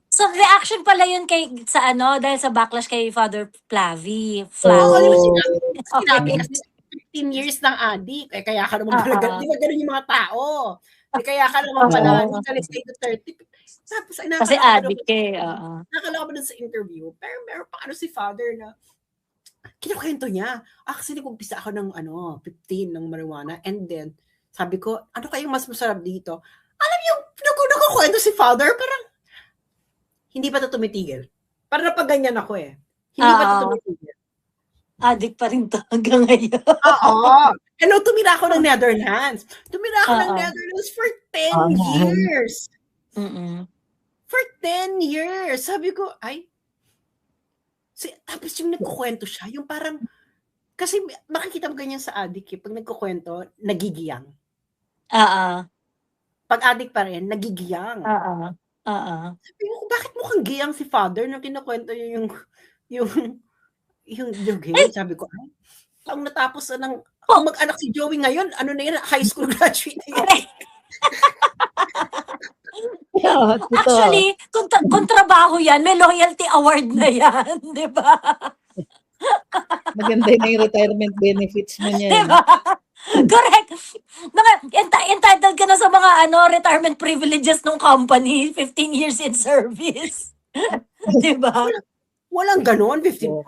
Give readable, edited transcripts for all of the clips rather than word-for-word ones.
So reaction pala yun sa dahil sa backlash kay Father Flavi. Oo, di ba Okay. sinabi kasi 15 years ng adik, kaya ka naman pala, di ba ganun yung mga tao? Kaya ka naman pala, hindi ka let's say to 30. Tapos, Kasi adik nakakala ko ba dun sa interview, pero meron pa si Father na, kinukwento niya, kasi nag-umpisa ako ng 15 ng marijuana, and then, sabi ko, ano kayong mas masarap dito? Alam niyo, nagkukwento si Father, parang, hindi pa ito tumitigil. Parang napaganyan ako Hindi pa ito tumitigil. Adik pa rin to hanggang ngayon. Oo. Hello, tumira ako ng Netherlands. Tumira ako ng Netherlands for 10 years. For 10 years. Sabi ko, tapos yung nagkukwento siya, yung parang, kasi makikita mo ganyan sa adik pag nagkukwento, nagigiyang. Pag adik pa rin, nagigiyang. Sabi ko, bakit mukhang giyang si Father nung kinukwento niya yung gay? Sabi ko, ang natapos ng, kung mag-anak si Joey ngayon, ano na yan, high school graduate na yan. Actually, kung trabaho yan, may loyalty award na yan, di ba? Maganda na yung retirement benefits mo niya. Diba? Correct. Entitled ka na sa mga retirement privileges ng company, 15 years in service. Diba? Walang ganon, 15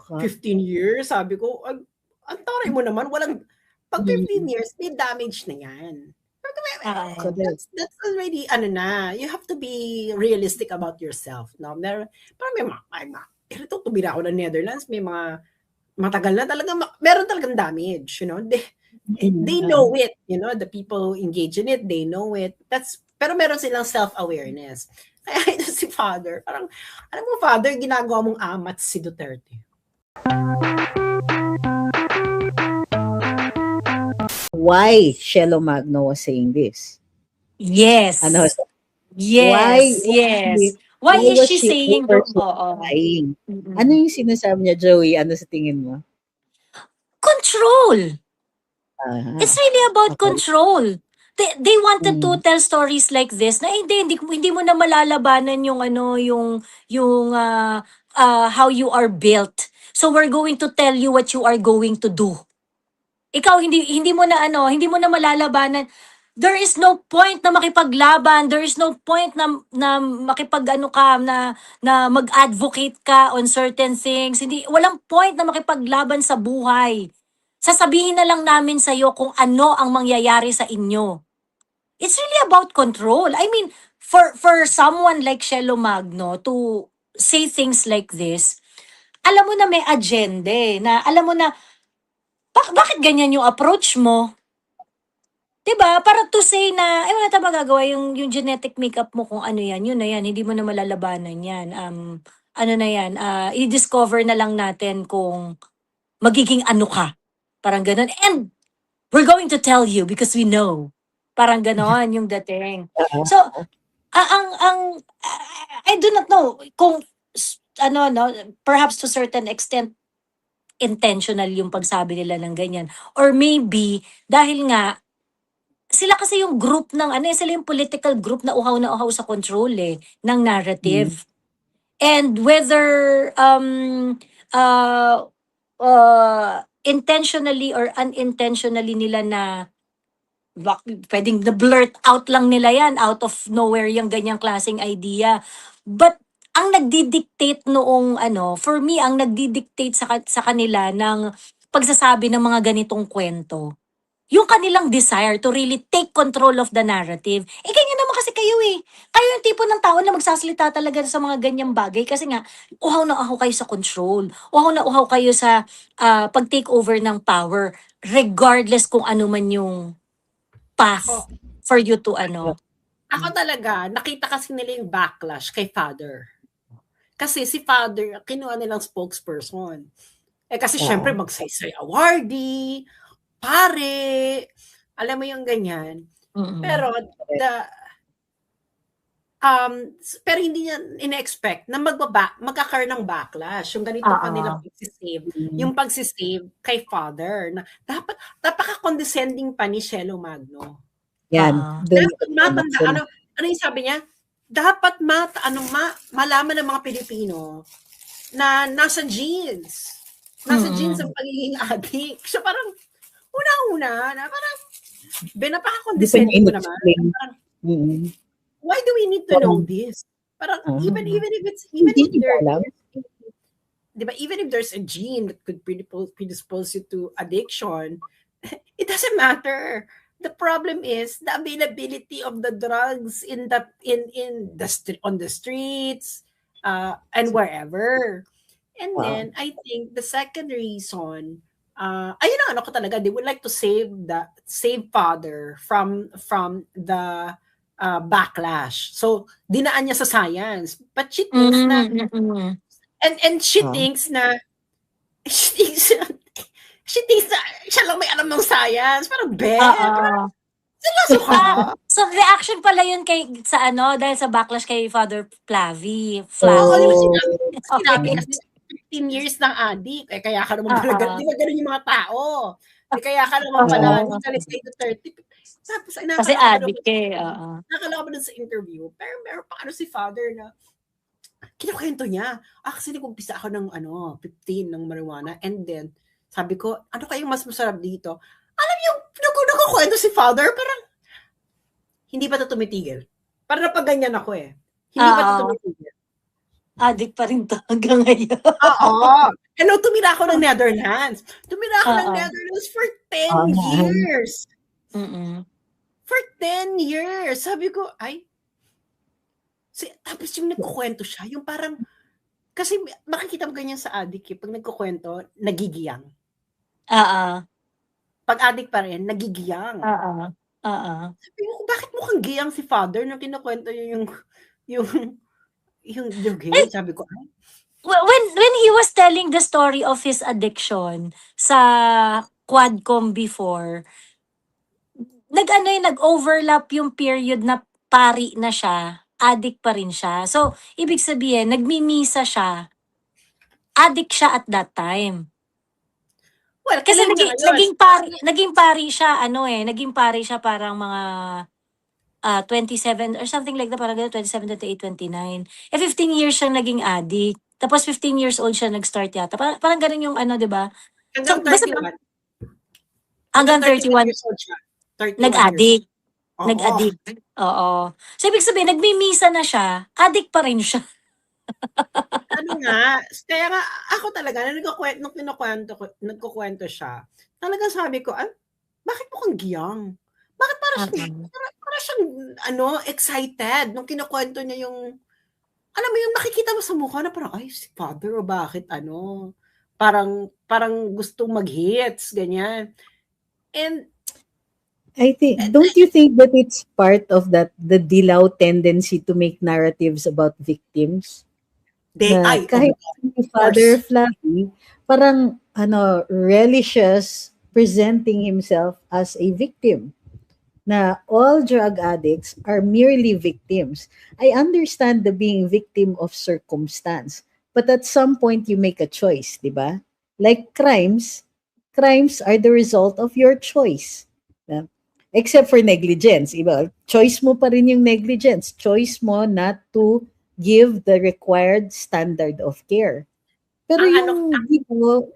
years. Sabi ko, ang taray mo naman, pag 15 years, may damage na yan. That's already, you have to be realistic about yourself. No? Pero tumira ako ng Netherlands, may mga matagal na talaga, meron talagang damage, they know it, the people engage in it, they know it. Pero meron silang self-awareness. Kaya ito si Father, parang, alam mo, Father, ginagawa mong amat si Duterte. Why Shelo Magno was saying this? Yes. Yes. Why is she saying Ano yung sinasabi niya, Joey? Ano sa tingin mo? Control. It's really about control. They wanted to tell stories like this na hindi mo na malalabanan yung how you are built. So we're going to tell you what you are going to do. Ikaw hindi mo na malalabanan. There is no point na makipaglaban. There is no point na na mag-advocate ka on certain things. Walang point na makipaglaban sa buhay. Sasabihin na lang namin sa iyo kung ano ang mangyayari sa inyo. It's really about control. I mean, for someone like Shelo Magno to say things like this, alam mo na may agenda na alam mo na bakit ganyan yung approach mo? 'Di ba? Para to say na wala tayong magagawa yung genetic makeup mo kung ano yan, yun na yan, hindi mo na malalabanan yan. Ano na yan, i-discover na lang natin kung magiging ano ka. Parang gano'n. And we're going to tell you because we know. Parang gano'n yung dating. So, I do not know kung perhaps to certain extent intentional yung pagsabi nila ng ganyan. Or maybe, dahil nga, sila kasi yung group ng, sila yung political group na uhaw sa control ng narrative. And whether intentionally or unintentionally nila na pwedeng na-blurt out lang nila yan, out of nowhere yung ganyang klaseng idea. But ang nagdi-dictate noong for me, ang nagdi-dictate sa kanila ng pagsasabi ng mga ganitong kwento, yung kanilang desire to really take control of the narrative. Ganyan naman kasi kayo Kayo yung tipo ng tao na magsasalita talaga sa mga ganyang bagay kasi nga, uhaw na uhaw kayo sa control. Uhaw na uhaw kayo sa pag-take over ng power regardless kung ano man yung path for you to Ako talaga, nakita kasi nila yung backlash kay Father. Kasi si Father, kinuha nilang spokesperson. Kasi syempre magsaysay awardee, pare, alam mo yung ganyan. Pero pero hindi niya ina-expect na magkakaroon ng backlash. Yung ganito kanilang pagsisave. Yung pagsisave kay Father. Na dapat, napaka-condescending pa ni Shelo Magno. Yan. Ano yung sabi niya? dapat malaman ng mga Pilipino na nasa genes. Nasa genes ang pagiging addict. So parang, una-una, na parang, pinapakakondescend ko naman. Parang, why do we need to know this? Parang, even if there's a gene that could predispose you to addiction, it doesn't matter. The problem is the availability of the drugs on the streets and wherever. And then I think the second reason, ayun ang ko talaga, they would like to save father from the backlash. So dinaan niya sa science, but she thinks na and she thinks na siya lang may alam ng science. Parang, seryoso ka? So, reaction pala yun dahil sa backlash kay Father Flavi. Sinabi kasi 15 years ng addict. Kaya ka naman talaga, di ba ganun yung mga tao? Kaya ka naman pala, hindi ka let's say to 30. Tapos, kasi addict nakakala ko ba dun sa interview, pero meron pa si Father na, kinukwento niya. Kasi nag-umpisa ako ng 15 ng marijuana, and then, sabi ko, ano kayong mas masarap dito? Alam niyo, nagkukwento si Father, parang, hindi pa ito tumitigil. Parang napaganyan ako Hindi pa ito tumitigil. Addict pa rin to hanggang ngayon. Oo. Hello, tumira ako ng Netherlands. Tumira ako ng Netherlands for 10 years. For 10 years. Sabi ko, tapos yung nagkukwento siya, yung parang, kasi makikita mo ganyan sa addict pag nagkukwento, nagigiyang. Pag addict pa rin, nagigiyang. Sabi ko, bakit mukhang giyang si Father nung kinukwento niya yung game? Sabi ko, when he was telling the story of his addiction sa Quadcom before, nag-overlap yung period na pari na siya, addict pa rin siya. So, ibig sabihin, nagmimisa siya, addict siya at that time. Well, kasi naging pari siya parang mga 27 or something like that, parang 27, 28, 29. 15 years siya naging addict. Tapos 15 years old siya nag-start yata. Parang ganun yung di ba? Hanggang 31. Hanggang 31 years old siya. Nag-addict. Nag-addict. Oo. So, ibig sabihin, nagmimisa na siya, addict pa rin siya. Kaya nga, ako talaga, nung nagkukwento siya, talagang sabi ko, bakit mukhang giyang? Bakit para siyang, excited nung kinukwento niya yung, alam mo yung nakikita mo sa mukha na parang, si Father, o bakit, parang gustong mag-hits, ganyan. And, I think, don't you think that it's part of the dilaw tendency to make narratives about victims? Kahit si Father Flavi, parang relishes presenting himself as a victim. Na all drug addicts are merely victims. I understand the being victim of circumstance, but at some point you make a choice, di ba? Like crimes are the result of your choice. Except for negligence, iba, choice mo pa rin yung negligence. Choice mo not to give the required standard of care. Pero yung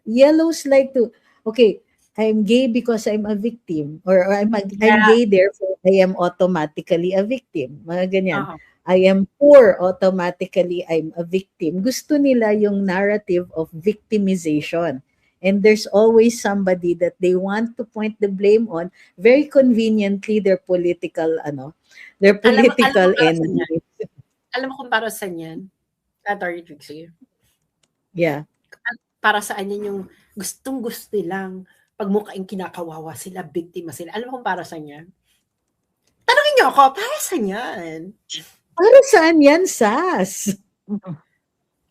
yellows like to, okay, I'm gay because I'm a victim, or I'm gay therefore I am automatically a victim. Mga ganyan. I am poor, automatically I'm a victim. Gusto nila yung narrative of victimization. And there's always somebody that they want to point the blame on, very conveniently their political enemy. Alam mo kung para saan yan? Attorney Trixie. Yeah. Para saan yan yung gustong-gusto lang pagmukaing kinakawawa sila, biktima sila. Alam mo kung para saan yan? Tanungin niyo ako, para saan yan? Para saan yan, Sas?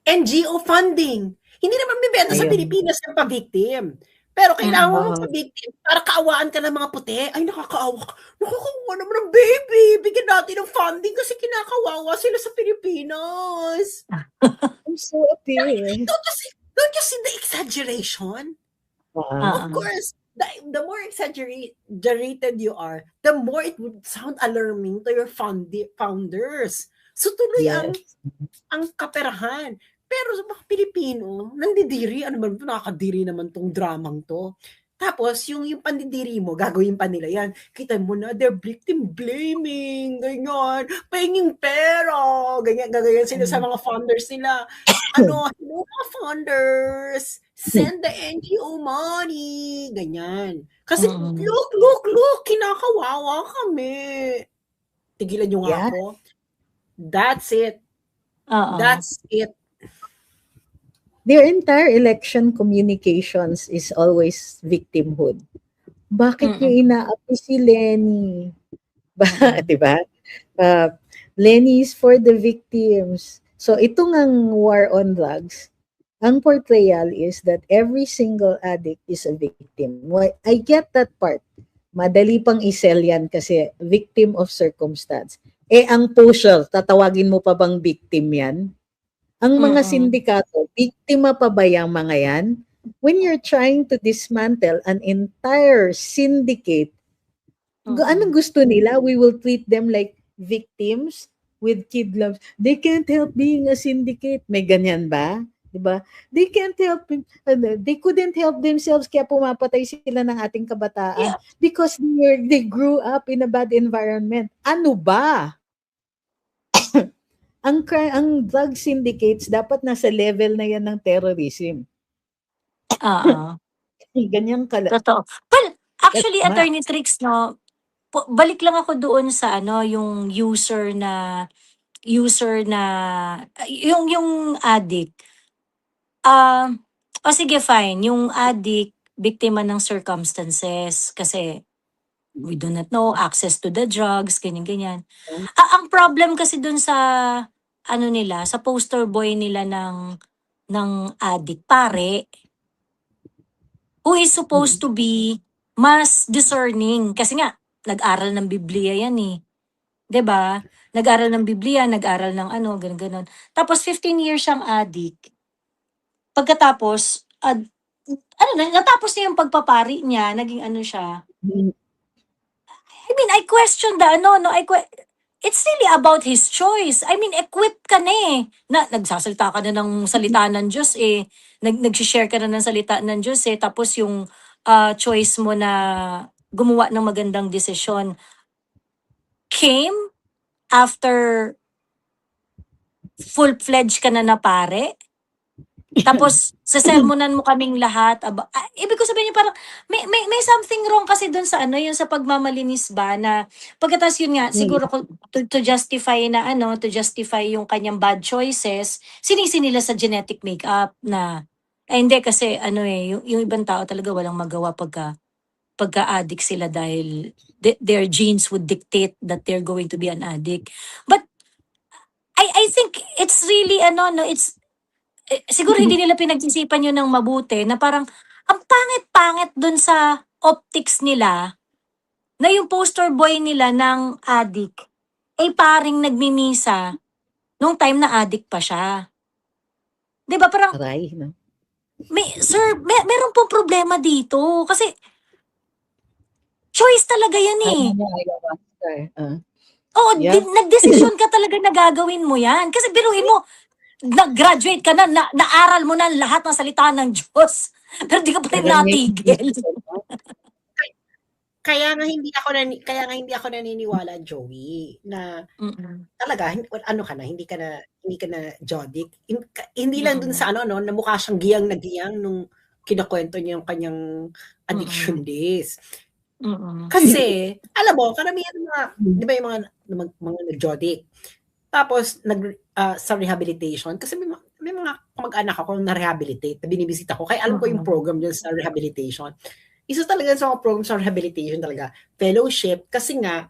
NGO funding. Hindi naman bibenta sa Pilipinas yung pa-victim. Pero kailangan mo pa-victim para kaawaan ka ng mga puti. Ay, nakakaawa ka. Nakakawa naman ng baby. Bigyan natin ng funding kasi kinakawawa sila sa Pilipinas. I'm so appealing. Don't you see the exaggeration? Of course, the more exaggerated you are, the more it would sound alarming to your founders. So tuloy Yes. ang kaperahan. Pero sa mga Pilipino, nandidiri, ano ba ito, nakakadiri naman tong dramang to. Tapos, yung pandidiri mo, gagawin pa nila yan. Kita mo na, they're victim blaming, ganyan, pahinging pera, ganyan, gagayan sila sa mga funders nila. Hello mga funders, send the NGO money, ganyan. Kasi, look, kinakawawa kami. Tigilan nyo nga Yeah. ako. That's it. Oo. That's it. Their entire election communications is always victimhood. Bakit niyo inaapi si Lenny? Di ba? Lenny is for the victims. So itong ang war on drugs, ang portrayal is that every single addict is a victim. Well, I get that part. Madali pang isell yan kasi victim of circumstance. Ang pusher, tatawagin mo pa bang victim yan? Ang mga sindikato, biktima pa ba yung mga yan? When you're trying to dismantle an entire syndicate, anong gusto nila? We will treat them like victims with kidnaps. They can't help being a syndicate. May ganyan ba? Diba? They can't help, they couldn't help themselves kaya pumapatay sila ng ating kabataan because they grew up in a bad environment. Ano ba? Ang drug syndicates dapat nasa level na yan ng terrorism. Ganyan Totoo. Well, actually, Attorney Trix, no, balik lang ako doon sa yung user na yung addict. Sige, fine. Yung addict, biktima ng circumstances kasi we do not know access to the drugs, ganyan. Ang problem kasi dun sa nila, sa poster boy nila ng addict, pare, who is supposed to be mas discerning. Kasi nga, nag-aral ng Biblia yan eh. 'Di ba? Nag-aral ng Biblia, nag-aral ng ganun. Tapos 15 years siyang addict. Pagkatapos, natapos niya yung pagpapari niya, naging siya. I mean, I question it's really about his choice. I mean, equipped ka na eh. Nagsasalita ka na ng salita ng Diyos eh. Nag-share ka na ng salita ng Diyos eh. Tapos yung choice mo na gumawa ng magandang desisyon came after full-fledged ka na pare. Tapos, sasermonan mo kaming lahat. Ibig ko sabihin parang, may something wrong kasi dun sa yung sa pagmamalinis ba na, pagkatas yun nga, siguro to justify to justify yung kanyang bad choices, sinisi nila sa genetic makeup na, hindi kasi, yung ibang tao talaga walang magawa pagka-addict sila dahil their genes would dictate that they're going to be an addict. But, I think it's really, it's, siguro hindi nila pinag-isipan yun ng mabuti na parang ang pangit-pangit dun sa optics nila na yung poster boy nila ng addict ay paring nagmimisa nung time na addict pa siya. 'Di ba parang meron pong problema dito kasi choice talaga yan eh. Nagdesisyon ka talaga na gagawin mo yan. Kasi biruin mo, nag-graduate ka na, naaral mo na lahat ng salita ng Diyos. Pero di ka pa rin natigil. Kaya nga hindi ako naniniwala, Joey, na talaga hindi ka na Jodic. Hindi lang dun sa na mukha siyang giyang na giyang nung kinakwento niya yung kanyang addiction days. Kasi alam mo, karamihan di ba yung mga nag-Jodic. Tapos sa rehabilitation kasi may mga kamag-anak ako na rehabilitate, na binibisita ko. Kaya alam ko yung program dyan sa rehabilitation. Isa talaga sa mga program sa rehabilitation talaga, fellowship, kasi nga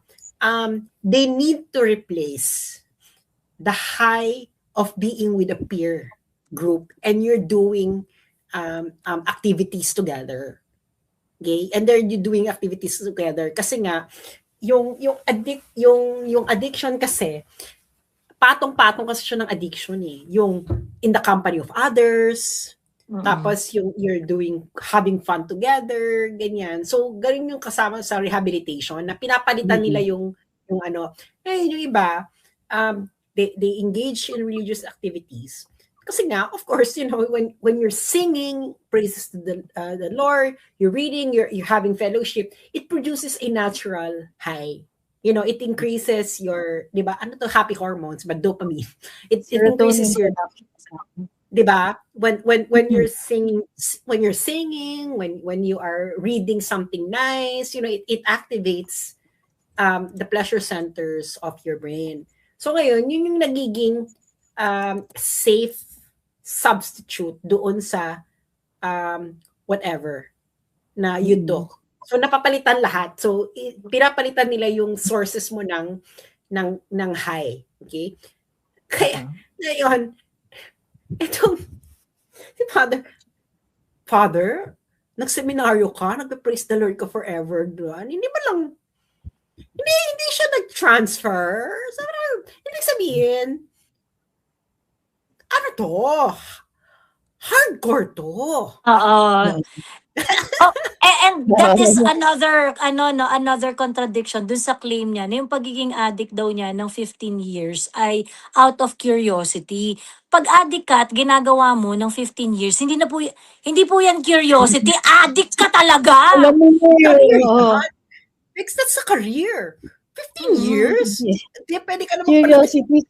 they need to replace the high of being with a peer group and you're doing activities together. Okay? And they're doing activities together kasi nga yung addiction kasi patong-patong kasi siya ng addiction eh. Yung in the company of others, tapos yung you're having fun together, ganyan. So, ganun yung kasama sa rehabilitation na pinapalitan nila yung yung iba, they engage in religious activities. Kasi nga, of course, when you're singing praises to the Lord, you're reading, you're having fellowship, it produces a natural high. It increases your, di ba, happy hormones, but dopamine. It increases your, di ba? When you're singing, when you are reading something nice, it activates the pleasure centers of your brain. So ngayon, yun yung nagiging safe substitute doon sa whatever na you took. So napapalitan lahat. So pinapalitan nila yung sources mo ng high. Okay? Kaya ngayon, itong si Father, nagseminaryo ka, nagpe-praise the Lord ka forever doon. Hindi siya nag-transfer. So, ibig sabihin, ano to? Hardcore to. And that is another contradiction dun sa claim niya na yung pagiging addict daw niya ng 15 years ay out of curiosity. Pag addict ka at ginagawa mo ng 15 years, hindi po yan curiosity, addict ka talaga. Alam mo yun. Because that's a career. 15 years? Hindi, pwede ka naman curiosity.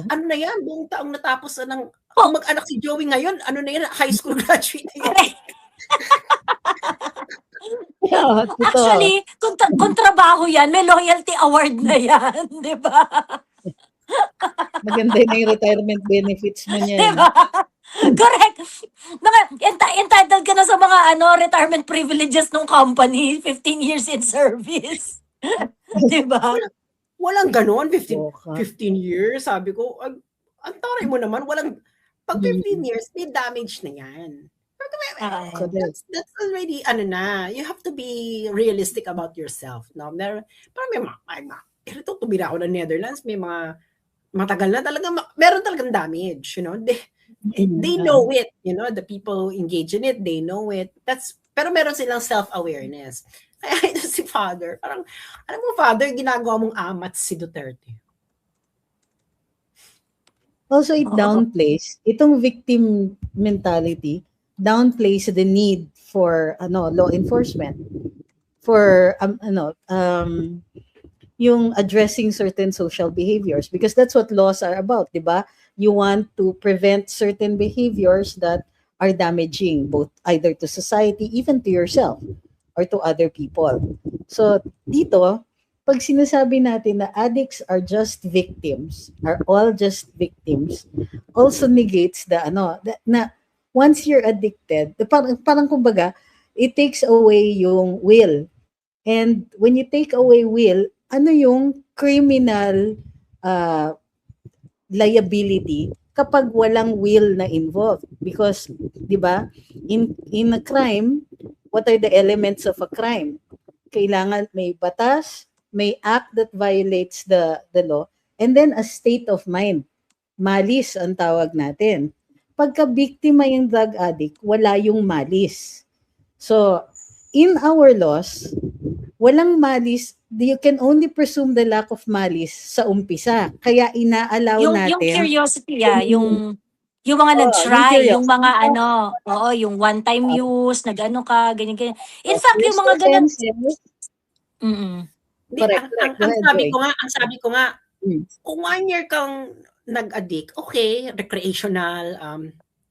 Ano na yan, buong taong natapos ng mag-anak si Joey ngayon, ano na yan, high school graduate na yan. Actually, kung trabaho yan, may loyalty award na yan, di ba? Maganda na yung retirement benefits mo niya. Diba? Correct. Entitled ka na sa mga retirement privileges ng company, 15 years in service. Diba? Walang ganon, 15 years. Sabi ko, ang taray mo naman, pag 15 years, may damage na yan. That's already, you have to be realistic about yourself. No? Parang ito tumira ako ng Netherlands, may mga matagal na talaga, meron talagang damage, they know it, the people engage in it, they know it. Pero meron silang self-awareness. Kaya ito si Father, parang, alam mo Father, ginagawa mong amat si Duterte. Also, it downplays, itong victim mentality, downplays the need for law enforcement, for yung addressing certain social behaviors, because that's what laws are about, di ba? You want to prevent certain behaviors that are damaging, both either to society, even to yourself, or to other people. So, dito, pag sinasabi natin na addicts are just victims, are all just victims, also negates na once you're addicted, parang kumbaga, it takes away yung will. And when you take away will, ano yung criminal liability kapag walang will na involved? Because, di ba, in a crime, what are the elements of a crime? Kailangan may batas, may act that violates the law, and then a state of mind. Malis ang tawag natin. Pagka biktima yung drug addict, wala yung malis. So, in our laws, walang malis. You can only presume the lack of malice sa umpisa. Kaya inaalaw natin. Yung curiosity, yung mga nag-try, yung mga yung one-time use, nag-ano ka, ganyan. In fact, yung mga ganun. Ang sabi ko nga, kung 1 year kang nag-addict, okay, recreational,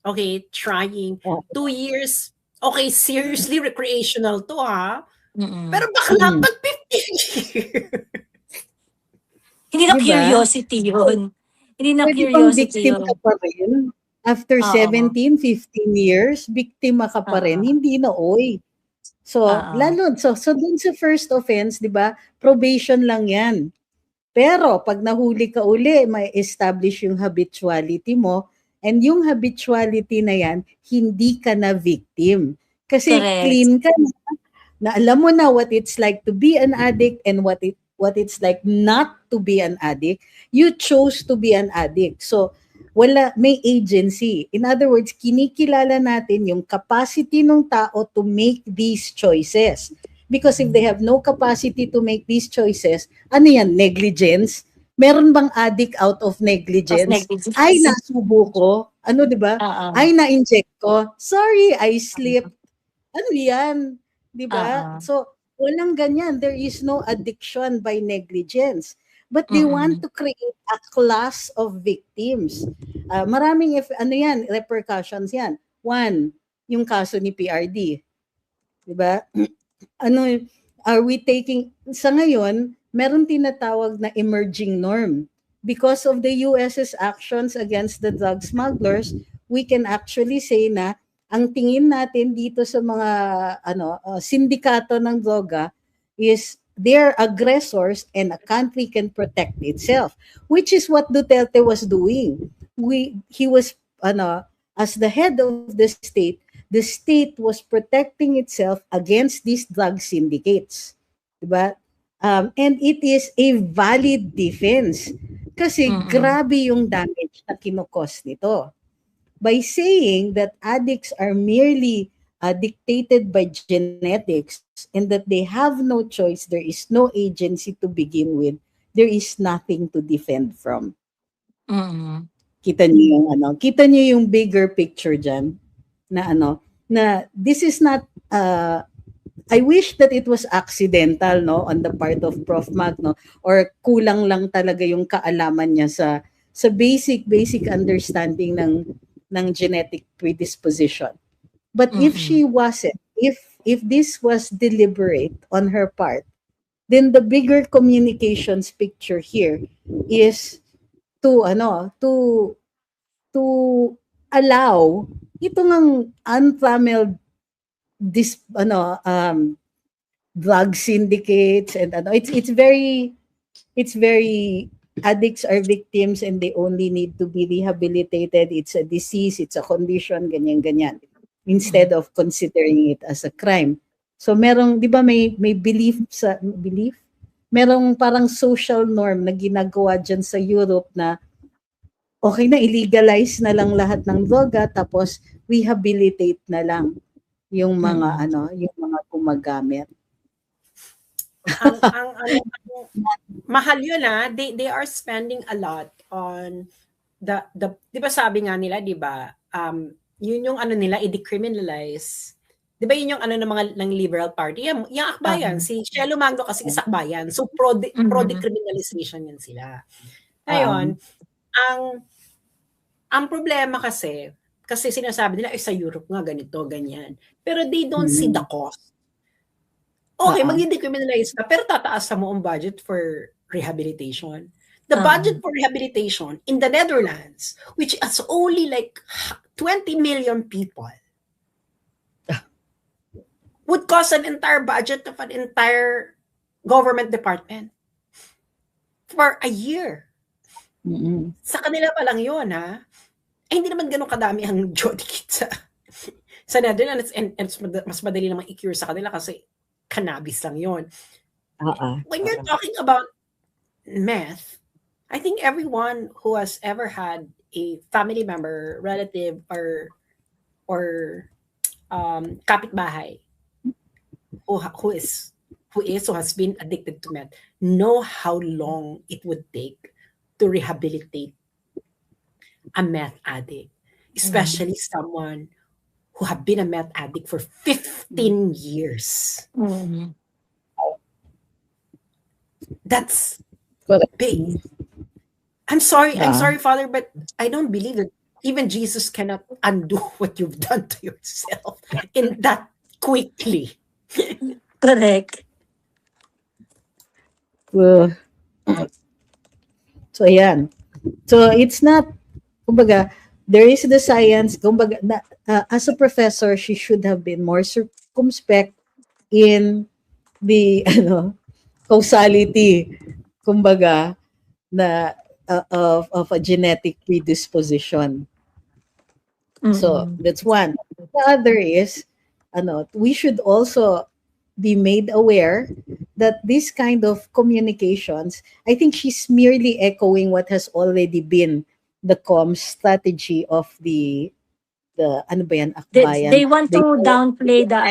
okay, trying. 2 years, okay, seriously recreational to Pero bakla pag 15 years. Hindi na curiosity yun. Hindi na curiosity yun. Ka pa rin. After 17, 15 years, biktima ka pa rin. Hindi na, So, lalo, so dun sa first offense, di ba, probation lang yan. Pero, pag nahuli ka uli, may establish yung habituality mo, and yung habituality na yan, hindi ka na victim. Kasi clean ka na alam mo na what it's like to be an addict and what it's like not to be an addict. You chose to be an addict. So, may agency. In other words, kinikilala natin yung capacity ng tao to make these choices. Because if they have no capacity to make these choices, ano yan, negligence? Meron bang addict out of negligence? negligence. Ay, nasubo ko. Ano, di ba? Ay, na-inject ko. Sorry, I slipped. Ano yan? Di ba? So, walang ganyan. There is no addiction by negligence. But they want to create a class of victims. Maraming, repercussions yan. One, yung kaso ni PRD. Di ba? Are we taking, sa ngayon, meron tinatawag na emerging norm. Because of the US's actions against the drug smugglers, we can actually say na ang tingin natin dito sa mga sindikato ng droga is they're aggressors and a country can protect itself, which is what Duterte was doing. He was as the head of the state was protecting itself against these drug syndicates. Diba? And it is a valid defense kasi grabe yung damage na kinukos nito. By saying that addicts are merely dictated by genetics and that they have no choice, there is no agency to begin with, there is nothing to defend from. Kita niyo yung bigger picture dyan na this is not I wish that it was accidental on the part of Prof. Mac or kulang lang talaga yung kaalaman niya sa basic understanding ng genetic predisposition. But if she wasn't, if this was deliberate on her part, then the bigger communications picture here is to allow itong untrammeled drug syndicates and it's very addicts are victims and they only need to be rehabilitated. It's a disease, it's a condition, ganyan. Instead of considering it as a crime. So merong, di ba may belief? Merong parang social norm na ginagawa dyan sa Europe na okay na, illegalize na lang lahat ng droga tapos rehabilitate na lang yung mga yung mga gumagamit. Mahal yun they are spending a lot on the di ba sabi nga nila, di ba, yun yung nila, i-decriminalize. Di ba yun yung ng Liberal Party? Yung akbayan, si Shelo Magno kasi is akbayan. So pro-decriminalization yan sila. Ngayon, ang problema kasi sinasabi nila, sa Europe nga, ganito, ganyan. Pero they don't see the cost. Okay, mag-decriminalize ka, pero tataas mo ang budget for rehabilitation. The budget for rehabilitation in the Netherlands, which is only like 20 million people, would cost an entire budget of an entire government department for a year. Sa kanila pa lang yun, hindi naman ganun kadami ang Jodi Kit sa Netherlands, and mas madali namang i-cure sa kanila kasi cannabis lang yun. When you're talking about meth, I think everyone who has ever had a family member, relative, or kapitbahay who has been addicted to meth know how long it would take to rehabilitate a meth addict, especially someone who have been a meth addict for 15 years. That's big. I'm sorry, Father, but I don't believe that even Jesus cannot undo what you've done to yourself in that quickly. Correct. So ayan. So it's not, kumbaga, there is the science, kumbaga, as a professor, she should have been more circumspect in the causality, kumbaga, of a genetic predisposition. So that's one. The other is, we should also be made aware that this kind of communications, I think she's merely echoing what has already been the comms strategy of the akbayan. They want to downplay the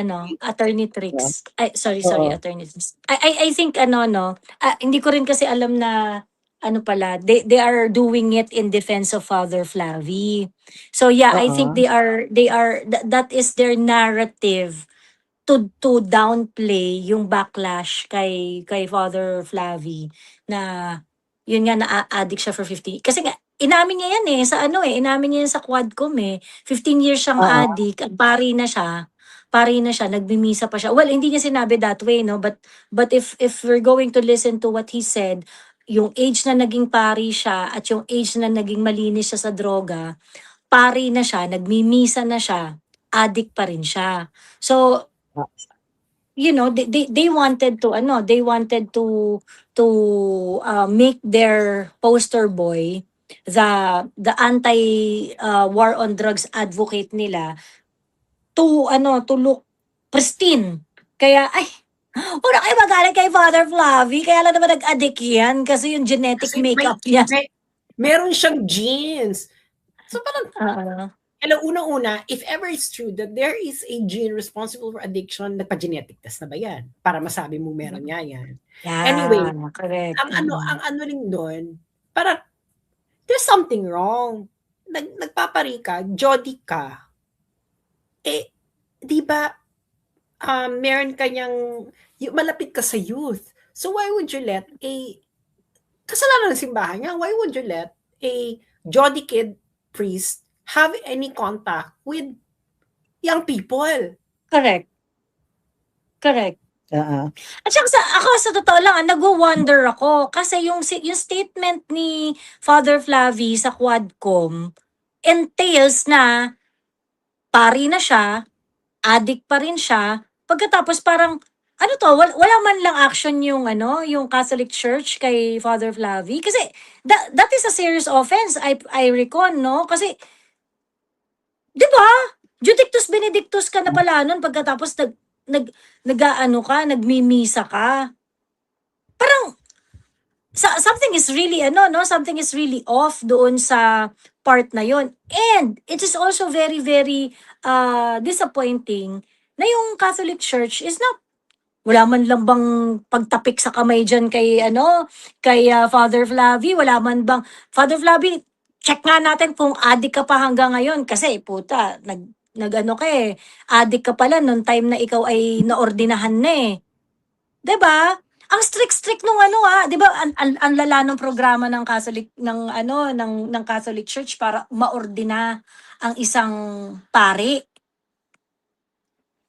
attorney tricks. Sorry, attorney tricks. I think hindi ko rin kasi alam na they are doing it in defense of Father Flavi. So yeah, I think that is their narrative to downplay yung backlash kay Father Flavi na yun nga na-addict siya for 15 kasi nga inamin niya yan inamin niya yan sa Quadcom 15 years siyang addict at pari na siya, nagmimisa pa siya. Well, hindi niya sinabi that way, no? But if we're going to listen to what he said, yung age na naging pari siya at yung age na naging malinis siya sa droga, pari na siya, nagmimisa na siya, addict pa rin siya. So, they wanted to make their poster boy the anti war on drugs advocate nila to look pristine. Kaya wala kayo magalit kay Father Flavi, kaya lang naman nag-addict yan kasi yung genetic makeup niya. Meron siyang genes. So parang, unang-una, if ever it's true that there is a gene responsible for addiction, nagpa-genetic test na ba yan? Para masabi mo meron nga yan. Yeah, anyway, correct. ang rin doon, parang, there's something wrong. Nagpapari ka, Jody ka, di ba, meron kanyang, malapit ka sa youth. So why would you let kasalanan ng simbahan niya, why would you let a Jody kid priest have any contact with young people? Correct. At saka ako sa totoo lang, nagwo-wonder ako kasi yung statement ni Father Flavi sa Quadcom entails na pari na siya, addict pa rin siya, pagkatapos parang wala man lang action yung Catholic Church kay Father Flavi kasi that is a serious offense. I recall, no? Kasi 'di ba? Judictus Benedictus ka na pala nun pagkatapos nagmimisa ka. Parang something is really something is really off doon sa part na yon. And it is also very very disappointing na yung Catholic Church is not wala man lang bang pagtapik sa kamay diyan kay Father Flavi, wala man bang Father Flavi, check nga natin kung addict ka pa hanggang ngayon kasi puta addict ka pala nung time na ikaw ay naordinahan na 'Di ba? Ang strict nung 'di ba ang lala ng programa ng Catholic ng Catholic Church para maordina ang isang pari.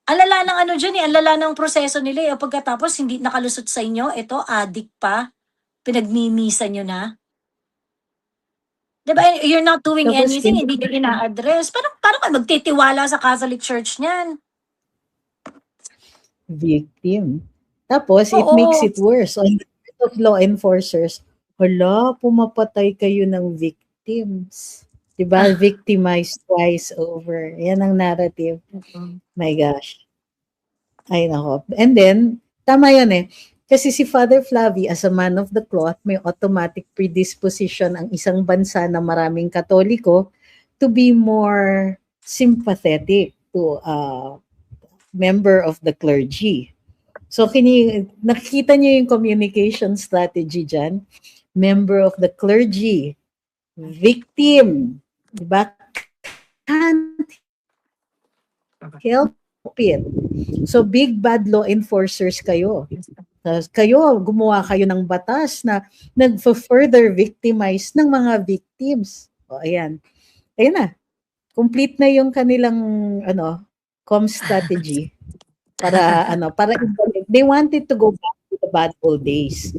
Ang lala ng diyan ang lala ng proseso nila pagkatapos hindi nakalusot sa inyo, ito addict pa, pinagmimisa niyo na. 'Di ba? You're not doing Tapos anything, hindi niyo ina-address. Paano ka magtitiwala sa Catholic Church niyan? Victim. Tapos, it makes it worse. On the part of law enforcers, pumapatay kayo ng victims. Diba? Victimized twice over. Yan ang narrative. My gosh. Ay, nako. And then, tama yan Kasi si Father Flavi, as a man of the cloth, may automatic predisposition ang isang bansa na maraming Katoliko to be more sympathetic to a member of the clergy. So, nakikita niyo yung communication strategy dyan. Member of the clergy. Victim. Diba? Can't help it. So, big bad law enforcers kayo. Gumawa kayo ng batas na nag-further victimize ng mga victims. O, ayan. Ayan na. Complete na yung kanilang, strategy. Para they wanted to go back to the bad old days.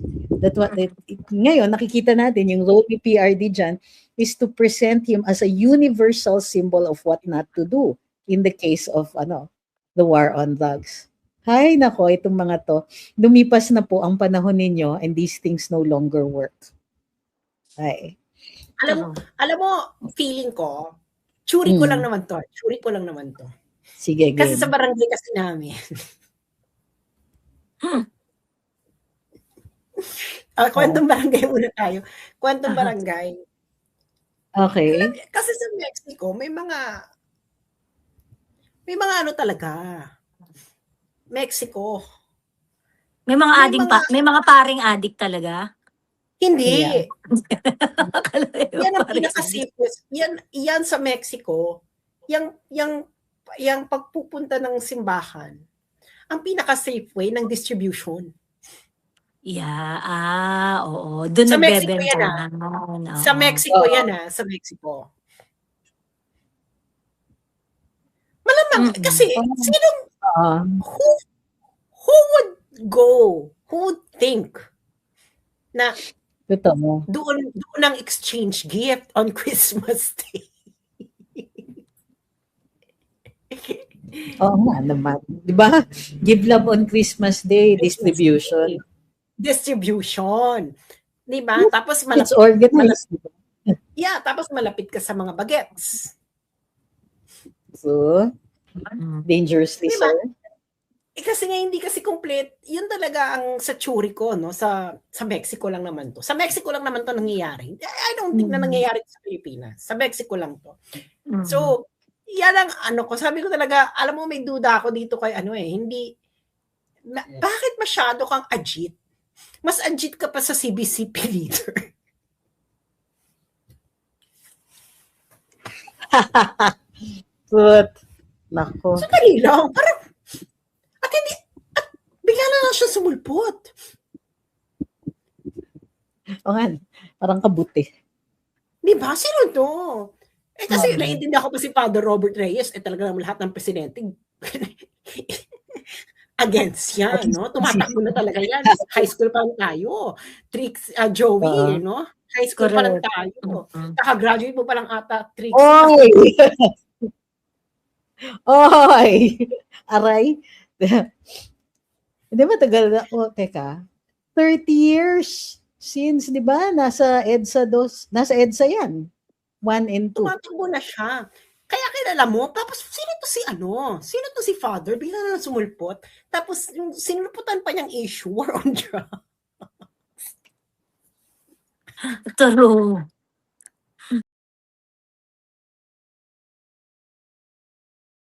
Ngayon nakikita natin yung role ni PRD dyan is to present him as a universal symbol of what not to do in the case of the war on drugs. Hay nako, itong mga to, lumipas na po ang panahon ninyo and these things no longer work. Ay. Alam mo, feeling ko, Churi ko lang naman to. Sige, kasi sa barangay kasi namin. Kwentong barangay muna tayo. Kwentong barangay. Okay. Kasi sa Mexico, may mga talaga. Mexico. May mga paring addict talaga? Hindi. Yeah. Yan ang pinaka-safest. Yan sa Mexico, yung pagpupunta ng simbahan, ang pinaka-safe way ng distribution. Yeah, oo. Doon Sa Mexico yan, nagbebentahan. Sa Mexico yan, sa Mexico. Malamang, kasi, sinong, who would go, who would think na doon ang exchange gift on Christmas Day? Oo nga naman. Di ba? Give love on Christmas Day, distribution. Distribution. Di ba? Tapos It's organized. Yeah, tapos malapit ka sa mga bagets. So, dangerously diba? so. Kasi nga hindi kasi complete. Yun talaga ang sa tsuri ko, no? Sa Mexico lang naman to. Sa Mexico lang naman to nangyayari. I don't think na nangyayari sa Pilipinas. Sa Mexico lang to. So, yan ang ko. Sabi ko talaga, alam mo, may duda ako dito kay hindi, bakit masyado kang agit? Mas agit ka pa sa CBCP leader. But, nako. Sandali lang. Parang, at bigla na lang siya sumulpot. O nga, parang kabuti. Di ba? Sino to? Kasi naiintindihan ko pa si Father Robert Reyes, talaga naman lahat ng presidente against yan, no? Tumatakbo na talaga yan. High school pa lang tayo. Trix, Joey, no? High school pa lang tayo. Nakagraduate mo pa lang ata, Trix. Oy! Oy! Aray! Hindi ba tagal na? Teka. 30 years since, di ba? Nasa EDSA yan. 1 and 2. Tumatakbo na siya. Kaya kilala mo, tapos sino to si Father? Bigla na sumulpot. Tapos yung sinulputan pa niyang issue, war on drugs. True.